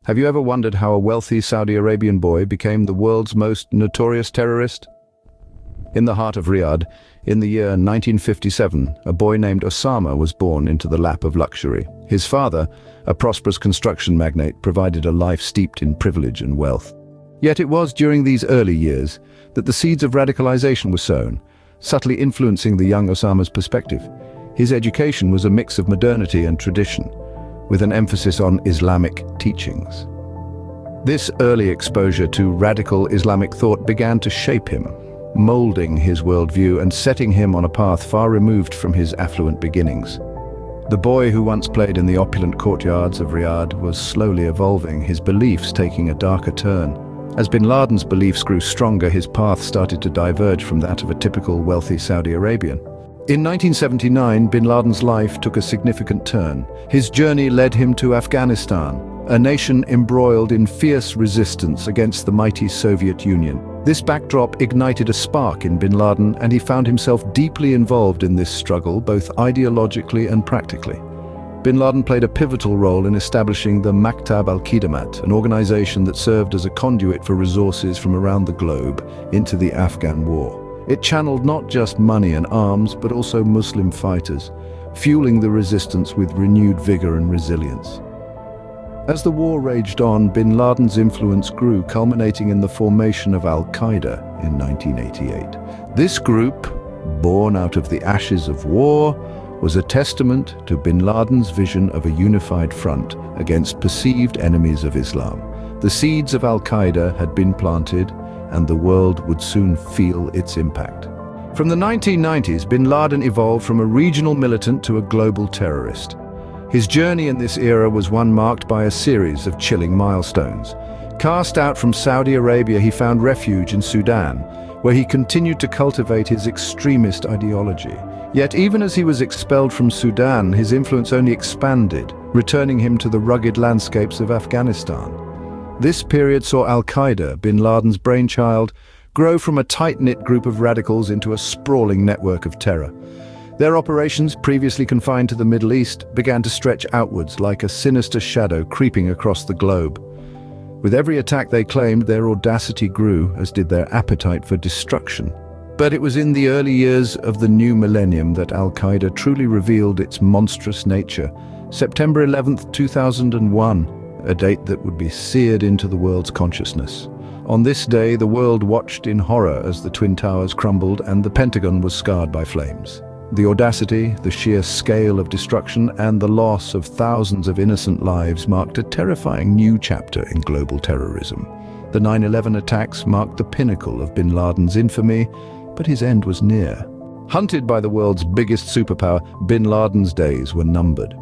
Have you ever wondered how a wealthy Saudi Arabian boy became the world's most notorious terrorist? In the heart of Riyadh, in the year 1957, a boy named Osama was born into the lap of luxury. His father, a prosperous construction magnate, provided a life steeped in privilege and wealth. Yet it was during these early years that the seeds of radicalization were sown, subtly influencing the young Osama's perspective. His education was a mix of modernity and tradition, with an emphasis on Islamic teachings. This early exposure to radical Islamic thought began to shape him, molding his worldview and setting him on a path far removed from his affluent beginnings. The boy who once played in the opulent courtyards of Riyadh was slowly evolving, his beliefs taking a darker turn. As Bin Laden's beliefs grew stronger, his path started to diverge from that of a typical wealthy Saudi Arabian. In 1979, Bin Laden's life took a significant turn. His journey led him to Afghanistan, a nation embroiled in fierce resistance against the mighty Soviet Union. This backdrop ignited a spark in Bin Laden, and he found himself deeply involved in this struggle, both ideologically and practically. Bin Laden played a pivotal role in establishing the Maktab al-Qidamat, an organization that served as a conduit for resources from around the globe into the Afghan war. It channeled not just money and arms, but also Muslim fighters, fueling the resistance with renewed vigor and resilience. As the war raged on, Bin Laden's influence grew, culminating in the formation of Al-Qaeda in 1988. This group, born out of the ashes of war, was a testament to Bin Laden's vision of a unified front against perceived enemies of Islam. The seeds of Al-Qaeda had been planted, and the world would soon feel its impact. From the 1990s, Bin Laden evolved from a regional militant to a global terrorist. His journey in this era was one marked by a series of chilling milestones. Cast out from Saudi Arabia, he found refuge in Sudan, where he continued to cultivate his extremist ideology. Yet even as he was expelled from Sudan, his influence only expanded, returning him to the rugged landscapes of Afghanistan. This period saw Al-Qaeda, Bin Laden's brainchild, grow from a tight-knit group of radicals into a sprawling network of terror. Their operations, previously confined to the Middle East, began to stretch outwards like a sinister shadow creeping across the globe. With every attack they claimed, their audacity grew, as did their appetite for destruction. But it was in the early years of the new millennium that Al-Qaeda truly revealed its monstrous nature. September 11, 2001. A date that would be seared into the world's consciousness. On this day, the world watched in horror as the Twin Towers crumbled and the Pentagon was scarred by flames. The audacity, the sheer scale of destruction, and the loss of thousands of innocent lives marked a terrifying new chapter in global terrorism. The 9/11 attacks marked the pinnacle of Bin Laden's infamy, but his end was near. Hunted by the world's biggest superpower, Bin Laden's days were numbered.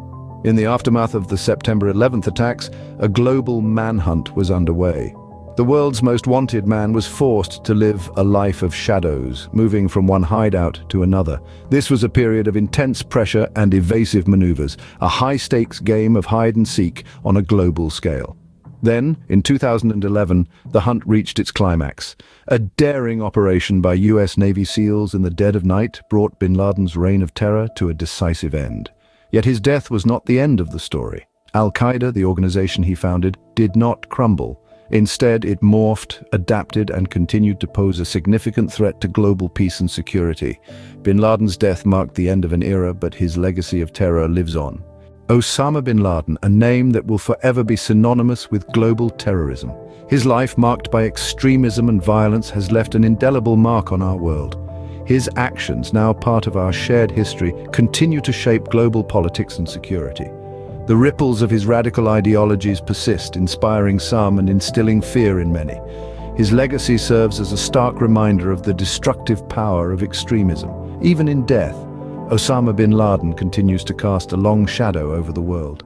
In the aftermath of the September 11th attacks, a global manhunt was underway. The world's most wanted man was forced to live a life of shadows, moving from one hideout to another. This was a period of intense pressure and evasive maneuvers, a high-stakes game of hide and seek on a global scale. Then, in 2011, the hunt reached its climax. A daring operation by US Navy SEALs in the dead of night brought Bin Laden's reign of terror to a decisive end. Yet his death was not the end of the story. Al-Qaeda, the organization he founded, did not crumble. Instead, it morphed, adapted, and continued to pose a significant threat to global peace and security. Bin Laden's death marked the end of an era, but his legacy of terror lives on. Osama bin Laden, a name that will forever be synonymous with global terrorism. His life, marked by extremism and violence, has left an indelible mark on our world. His actions, now part of our shared history, continue to shape global politics and security. The ripples of his radical ideologies persist, inspiring some and instilling fear in many. His legacy serves as a stark reminder of the destructive power of extremism. Even in death, Osama bin Laden continues to cast a long shadow over the world.